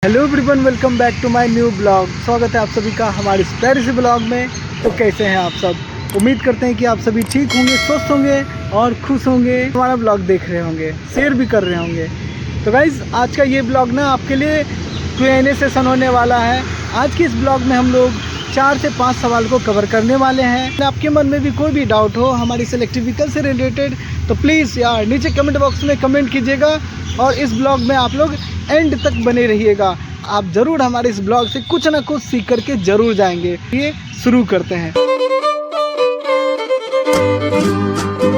Hello everyone, welcome back to my new blog. स्वागत है आप सभी का हमारे इस प्यारे से ब्लॉग में। तो कैसे हैं आप सब? उम्मीद करते हैं कि आप सभी ठीक होंगे, स्वस्थ होंगे और खुश होंगे। हमारा ब्लॉग देख रहे होंगे, शेयर भी कर रहे होंगे। तो गाइज़, आज का ये ब्लॉग ना आपके लिए Q&A सेशन होने वाला है। आज के इस ब्लॉग में हम लोग 4 से 5 सवाल को कवर करने वाले हैं। आपके मन में भी कोई भी डाउट हो हमारी इलेक्ट्रिक व्हीकल से रिलेटेड तो प्लीज़ यार नीचे कमेंट बॉक्स में कमेंट कीजिएगा और इस ब्लॉग में आप लोग एंड तक बने रहिएगा। आप ज़रूर हमारे इस ब्लॉग से कुछ ना कुछ सीख करके ज़रूर जाएंगे। ये शुरू करते हैं।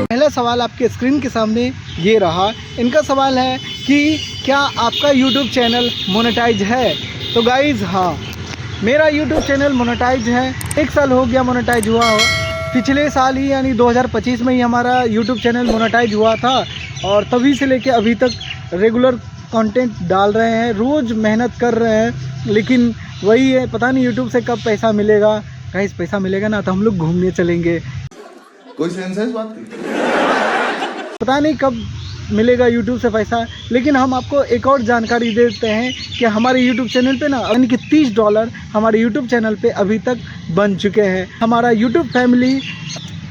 पहला सवाल आपके स्क्रीन के सामने ये रहा। इनका सवाल है कि क्या आपका यूट्यूब चैनल मोनेटाइज है? तो गाइज़, हाँ, मेरा यूट्यूब चैनल मोनेटाइज है। 1 साल हो गया मोनेटाइज हुआ हो। पिछले साल ही यानी 2025 में ही हमारा यूट्यूब चैनल मोनेटाइज हुआ था और तभी से लेके अभी तक रेगुलर कंटेंट डाल रहे हैं, रोज़ मेहनत कर रहे हैं। लेकिन वही है, पता नहीं यूट्यूब से कब पैसा मिलेगा। गाइस, पैसा मिलेगा ना तो हम लोग घूमने चलेंगे। कोई सेंस है इस बात की? पता नहीं कब मिलेगा यूट्यूब से पैसा। लेकिन हम आपको एक और जानकारी देते हैं कि हमारे यूट्यूब चैनल पे ना यानी कि $30 हमारे यूट्यूब चैनल पे अभी तक बन चुके हैं। हमारा यूट्यूब फैमिली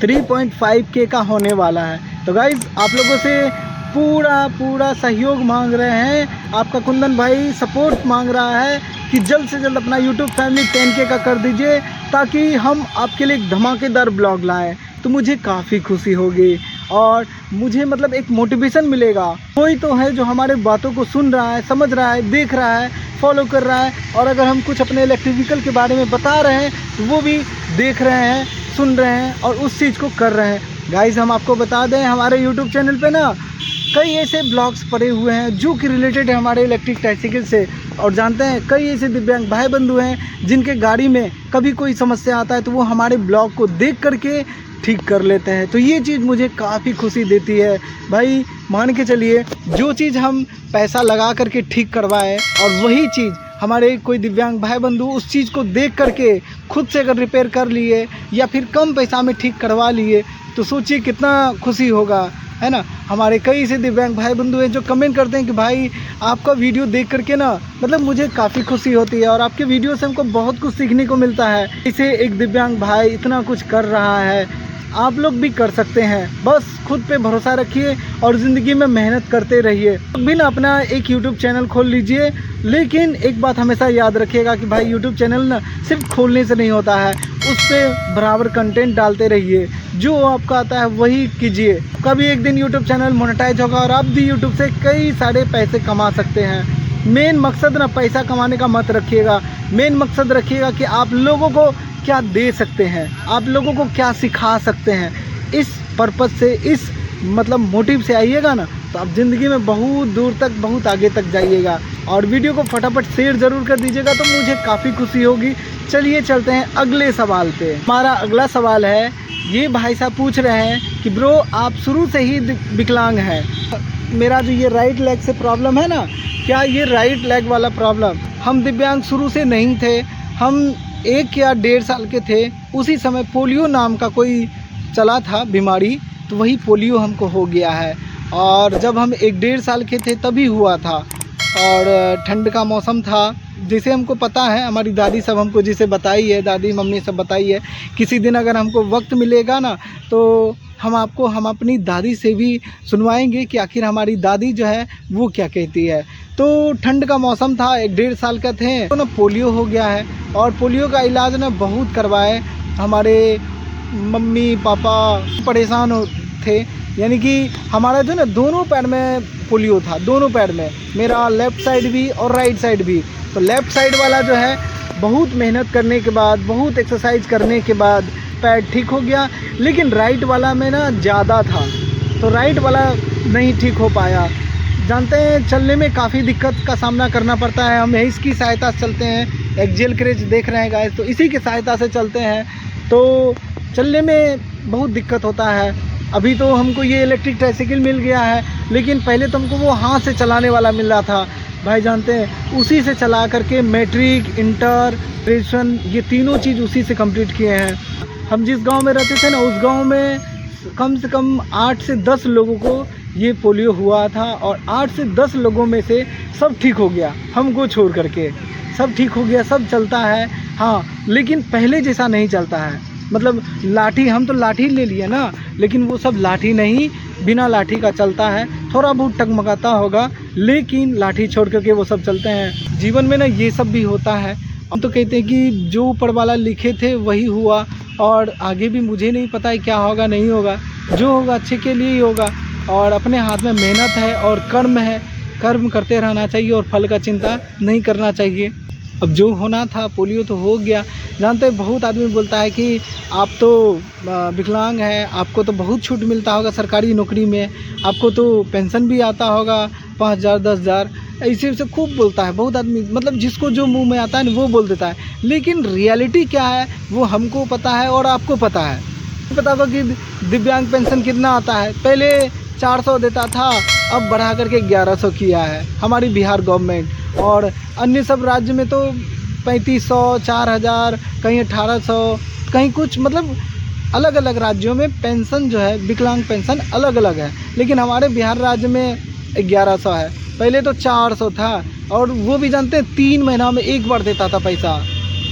3.5K का होने वाला है। तो गाइज़, आप लोगों से पूरा सहयोग मांग रहे हैं। आपका कुंदन भाई सपोर्ट मांग रहा है कि जल्द से जल्द अपना यूट्यूब फैमिली 10K का कर दीजिए ताकि हम आपके लिए एक धमाकेदार ब्लॉग लाएं। तो मुझे काफ़ी खुशी होगी और मुझे मतलब एक मोटिवेशन मिलेगा। कोई तो है जो हमारे बातों को सुन रहा है, समझ रहा है, देख रहा है, फॉलो कर रहा है। और अगर हम कुछ अपने इलेक्ट्रिक व्हीकल के बारे में बता रहे हैं तो वो भी देख रहे हैं, सुन रहे हैं और उस चीज़ को कर रहे हैं। गाइज़, हम आपको बता दें, हमारे यूट्यूब चैनल पे ना कई ऐसे ब्लॉग्स पड़े हुए हैं जो कि रिलेटेड है हमारे इलेक्ट्रिक ट्राइसाइकिल से। और जानते हैं, कई ऐसे दिव्यांग भाई बंधु हैं जिनके गाड़ी में कभी कोई समस्या आता है तो वो हमारे ब्लॉग को देख करके ठीक कर लेते हैं। तो ये चीज़ मुझे काफ़ी खुशी देती है। भाई मान के चलिए, जो चीज़ हम पैसा लगा करके ठीक करवाएं और वही चीज़ हमारे कोई दिव्यांग भाई बंधु उस चीज़ को देख करके खुद से अगर रिपेयर कर लिए या फिर कम पैसा में ठीक करवा लिए तो सोचिए कितना खुशी होगा, है ना। हमारे कई से दिव्यांग भाई बंधु हैं जो कमेंट करते हैं कि भाई आपका वीडियो देख करके ना मतलब मुझे काफ़ी खुशी होती है और आपके वीडियो से हमको बहुत कुछ सीखने को मिलता है। इसे एक दिव्यांग भाई इतना कुछ कर रहा है, आप लोग भी कर सकते हैं। बस खुद पे भरोसा रखिए और ज़िंदगी में मेहनत करते रहिए। भी ना अपना एक यूट्यूब चैनल खोल लीजिए, लेकिन एक बात हमेशा याद रखिएगा कि भाई यूट्यूब चैनल ना सिर्फ खोलने से नहीं होता है, उस पर बराबर कंटेंट डालते रहिए। जो आपका आता है वही कीजिए। कभी एक दिन यूट्यूब चैनल मोनेटाइज होगा और आप भी यूट्यूब से कई सारे पैसे कमा सकते हैं। मेन मकसद ना पैसा कमाने का मत रखिएगा। मेन मकसद रखिएगा कि आप लोगों को क्या दे सकते हैं, आप लोगों को क्या सिखा सकते हैं। इस पर्पज़ से, इस मतलब मोटिव से आइएगा ना तो आप ज़िंदगी में बहुत दूर तक, बहुत आगे तक जाइएगा। और वीडियो को फटाफट शेयर ज़रूर कर दीजिएगा तो मुझे काफ़ी खुशी होगी। चलिए चलते हैं अगले सवाल पे। हमारा अगला सवाल है, ये भाई साहब पूछ रहे हैं कि ब्रो आप शुरू से ही विकलांग हैं। मेरा जो ये राइट लेग से प्रॉब्लम है ना, क्या ये राइट लेग वाला प्रॉब्लम, हम दिव्यांग शुरू से नहीं थे। हम 1 या 1.5 साल के थे, उसी समय पोलियो नाम का कोई चला था बीमारी, तो वही पोलियो हमको हो गया है। और जब हम 1-1.5 साल के थे तभी हुआ था और ठंड का मौसम था। जैसे हमको पता है, हमारी दादी सब हमको जिसे बताई है, दादी मम्मी सब बताई है। किसी दिन अगर हमको वक्त मिलेगा ना तो हम अपनी दादी से भी सुनवाएंगे कि आखिर हमारी दादी जो है वो क्या कहती है। तो ठंड का मौसम था, 1-1.5 साल का थे तो ना पोलियो हो गया है और पोलियो का इलाज ना बहुत करवाए। हमारे मम्मी पापा परेशान थे, यानी कि हमारा जो ना दोनों पैर में पोलियो था, दोनों पैर में, मेरा लेफ़्ट साइड भी और राइट साइड भी। तो लेफ़्ट साइड वाला जो है बहुत मेहनत करने के बाद, बहुत एक्सरसाइज करने के बाद पैर ठीक हो गया। लेकिन राइट वाला में ना ज़्यादा था तो राइट वाला नहीं ठीक हो पाया। जानते हैं, चलने में काफ़ी दिक्कत का सामना करना पड़ता है। हम इसकी सहायता से चलते हैं, एक्जेल क्रेज देख रहे हैं गाइस, तो इसी की सहायता से चलते हैं। तो चलने में बहुत दिक्कत होता है। अभी तो हमको ये इलेक्ट्रिक ट्राइसाइकिल मिल गया है, लेकिन पहले तो हमको वो हाथ से चलाने वाला मिल रहा था। भाई जानते हैं, उसी से चला करके मैट्रिक, इंटर, ग्रेजुएशन ये तीनों चीज़ उसी से कंप्लीट किए हैं। हम जिस गांव में रहते थे ना, उस गांव में कम से कम 8 से 10 लोगों को ये पोलियो हुआ था और 8 से 10 लोगों में से सब ठीक हो गया, हमको छोड़ करके सब ठीक हो गया, सब चलता है। हाँ, लेकिन पहले जैसा नहीं चलता है। मतलब लाठी, हम तो लाठी ले लिए ना, लेकिन वो सब लाठी नहीं, बिना लाठी का चलता है। थोड़ा बहुत टकमकाता होगा, लेकिन लाठी छोड़ करके वो सब चलते हैं। जीवन में ना ये सब भी होता है। हम तो कहते हैं कि जो ऊपर वाला लिखे थे वही हुआ, और आगे भी मुझे नहीं पता है क्या होगा नहीं होगा। जो होगा अच्छे के लिए ही होगा, और अपने हाथ में मेहनत है और कर्म है, कर्म करते रहना चाहिए और फल का चिंता नहीं करना चाहिए। अब जो होना था पोलियो तो हो गया। जानते हैं, बहुत आदमी बोलता है कि आप तो विकलांग हैं, आपको तो बहुत छूट मिलता होगा सरकारी नौकरी में, आपको तो पेंशन भी आता होगा 5,000 10,000, ऐसे वैसे खूब बोलता है बहुत आदमी। मतलब जिसको जो मुंह में आता है ना वो बोल देता है, लेकिन रियलिटी क्या है वो हमको पता है और आपको पता है। पता होगा कि दिव्यांग पेंशन कितना आता है। पहले 400 देता था, अब बढ़ा करके 1100 किया है हमारी बिहार गवर्नमेंट। और अन्य सब राज्य में तो 3500, 4000, कहीं 1800, कहीं कुछ, मतलब अलग अलग राज्यों में पेंशन जो है, विकलांग पेंशन अलग अलग है। लेकिन हमारे बिहार राज्य में 1100 है। पहले तो 400 था, और वो भी जानते हैं 3 महीना में एक बार देता था पैसा।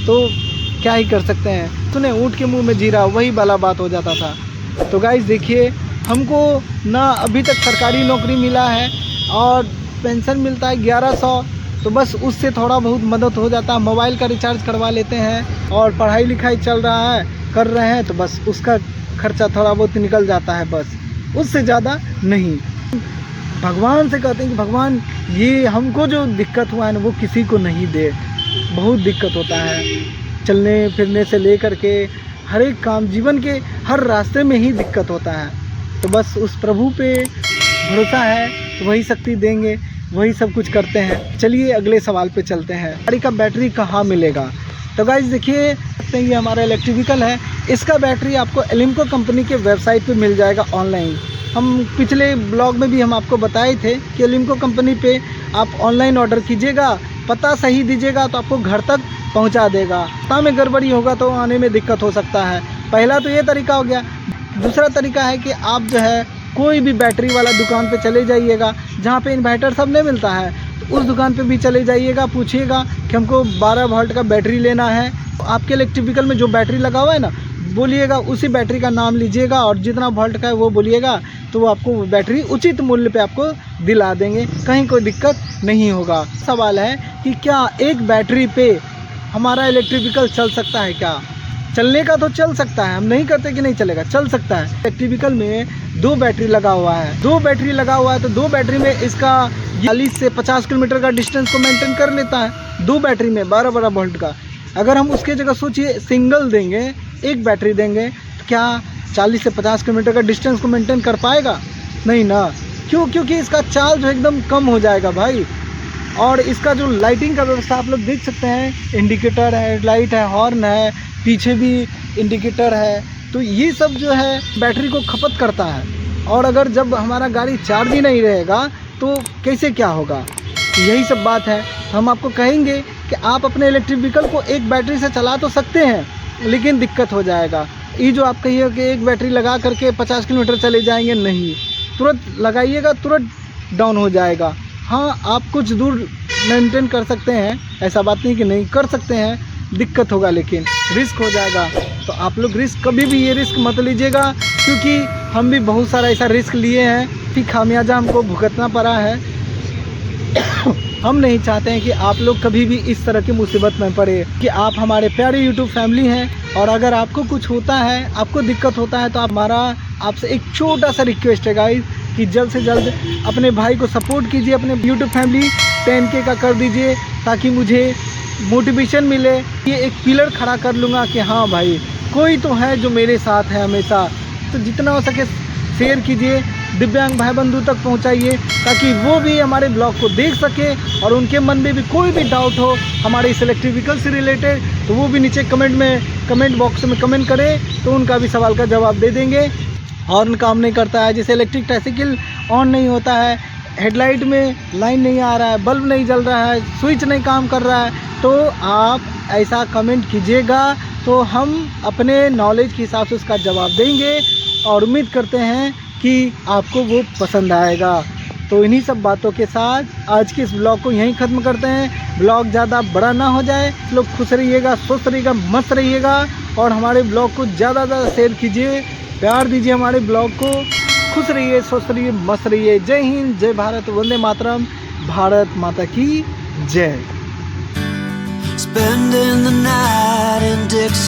तो क्या ही कर सकते हैं। सुने, ऊँट के मुंह में जीरा, वही वाला बात हो जाता था। तो गाइस देखिए, हमको ना अभी तक सरकारी नौकरी मिला है और पेंशन मिलता है 1100, तो बस उससे थोड़ा बहुत मदद हो जाता है। मोबाइल का रिचार्ज करवा लेते हैं, और पढ़ाई लिखाई चल रहा है, कर रहे हैं, तो बस उसका खर्चा थोड़ा बहुत निकल जाता है, बस उससे ज़्यादा नहीं। भगवान से कहते हैं कि भगवान ये हमको जो दिक्कत हुआ है ना वो किसी को नहीं दे। बहुत दिक्कत होता है, चलने फिरने से लेकर के हर एक काम, जीवन के हर रास्ते में ही दिक्कत होता है। तो बस उस प्रभु पे भरोसा है, वही शक्ति देंगे, वही सब कुछ करते हैं। चलिए अगले सवाल पे चलते हैं। गाड़ी का बैटरी कहाँ मिलेगा? तो गाइस देखिए, ये हमारा इलेक्ट्रिक व्हीकल है, इसका बैटरी आपको एलिम्को कंपनी के वेबसाइट पे मिल जाएगा ऑनलाइन। हम पिछले ब्लॉग में भी हम आपको बताए थे कि एलिम्को कंपनी पे आप ऑनलाइन ऑर्डर कीजिएगा, पता सही दीजिएगा तो आपको घर तक पहुंचा देगा। पता में गड़बड़ी होगा तो आने में दिक्कत हो सकता है। पहला तो ये तरीका हो गया। दूसरा तरीका है कि आप जो है कोई भी बैटरी वाला दुकान पे चले जाइएगा, जहाँ पे इन्वर्टर सब नहीं मिलता है, तो उस दुकान पे भी चले जाइएगा, पूछिएगा कि हमको 12 वोल्ट का बैटरी लेना है। तो आपके इलेक्ट्रिक व्हीकल में जो बैटरी लगा हुआ है ना, बोलिएगा, उसी बैटरी का नाम लीजिएगा और जितना वोल्ट का है वो बोलिएगा, तो वो आपको बैटरी उचित मूल्य पे आपको दिला देंगे, कहीं कोई दिक्कत नहीं होगा। सवाल है कि क्या एक बैटरी पे हमारा इलेक्ट्रिक व्हीकल चल सकता है? क्या चलने का तो चल सकता है, हम नहीं कहते कि नहीं चलेगा, चल सकता है। इलेक्ट्रिक व्हीकल में 2 बैटरी लगा हुआ है, 2 बैटरी लगा हुआ है, तो 2 बैटरी में इसका 40 से 50 किलोमीटर का डिस्टेंस को मेंटेन कर लेता है। 2 बैटरी में 12 वोल्ट का। अगर हम उसके जगह सोचिए सिंगल देंगे, एक बैटरी देंगे, तो क्या 40 से 50 किलोमीटर का डिस्टेंस को मेंटेन कर पाएगा? नहीं ना। क्यों? क्योंकि इसका चार्ज एकदम कम हो जाएगा भाई। और इसका जो लाइटिंग का व्यवस्था आप लोग देख सकते हैं, इंडिकेटर है, हेडलाइट है, हॉर्न है, पीछे भी इंडिकेटर है, तो ये सब जो है बैटरी को खपत करता है। और अगर जब हमारा गाड़ी चार्ज ही नहीं रहेगा तो कैसे क्या होगा? यही सब बात है। हम आपको कहेंगे कि आप अपने इलेक्ट्रिक व्हीकल को एक बैटरी से चला तो सकते हैं, लेकिन दिक्कत हो जाएगा। ये जो आप कहिए कि एक बैटरी लगा करके 50 किलोमीटर चले जाएंगे, नहीं, तुरंत लगाइएगा तुरंत डाउन हो जाएगा। हाँ, आप कुछ दूर मेंटेन कर सकते हैं, ऐसा बात नहीं कि नहीं कर सकते हैं, दिक्कत होगा, लेकिन रिस्क हो जाएगा। तो आप लोग रिस्क, कभी भी ये रिस्क मत लीजिएगा, क्योंकि हम भी बहुत सारा ऐसा रिस्क लिए हैं कि खामियाजा हमको भुगतना पड़ा है। हम नहीं चाहते हैं कि आप लोग कभी भी इस तरह की मुसीबत में पड़े। कि आप हमारे प्यारे यूट्यूब फैमिली हैं, और अगर आपको कुछ होता है, आपको दिक्कत होता है, तो हमारा आपसे एक छोटा सा रिक्वेस्ट है गाइस कि जल्द से जल्द अपने भाई को सपोर्ट कीजिए, अपने यूट्यूब फैमिली 10K का कर दीजिए, ताकि मुझे मोटिवेशन मिले। ये एक पिलर खड़ा कर लूँगा कि हाँ भाई, कोई तो है जो मेरे साथ है हमेशा। तो जितना हो सके शेयर कीजिए, दिव्यांग भाई बंधु तक पहुंचाइए, ताकि वो भी हमारे ब्लॉग को देख सके, और उनके मन में भी कोई भी डाउट हो हमारे इस इलेक्ट्रिक व्हीकल से रिलेटेड, तो वो भी नीचे कमेंट बॉक्स में कमेंट करें, तो उनका भी सवाल का जवाब दे देंगे। हॉर्न काम नहीं करता है, जैसे इलेक्ट्रिक ट्राइसिकल ऑन नहीं होता है, हेडलाइट में लाइन नहीं आ रहा है, बल्ब नहीं जल रहा है, स्विच नहीं काम कर रहा है, तो आप ऐसा कमेंट कीजिएगा, तो हम अपने नॉलेज के हिसाब से उसका जवाब देंगे। और उम्मीद करते हैं कि आपको वो पसंद आएगा। तो इन्हीं सब बातों के साथ आज के इस ब्लॉग को यहीं ख़त्म करते हैं। ब्लॉग ज़्यादा बड़ा ना हो जाए। लोग खुश रहिएगा, स्वस्थ रहिएगा, मस्त रहिएगा और हमारे ब्लॉग को ज़्यादा ज़्यादा शेयर कीजिए, प्यार दीजिए हमारे ब्लॉग को। खुश रहिए, स्वस्थ रहिए, मस्त रहिए। जय हिंद, जय भारत, वंदे मातरम, भारत माता की जय। Spending the night in Dixie.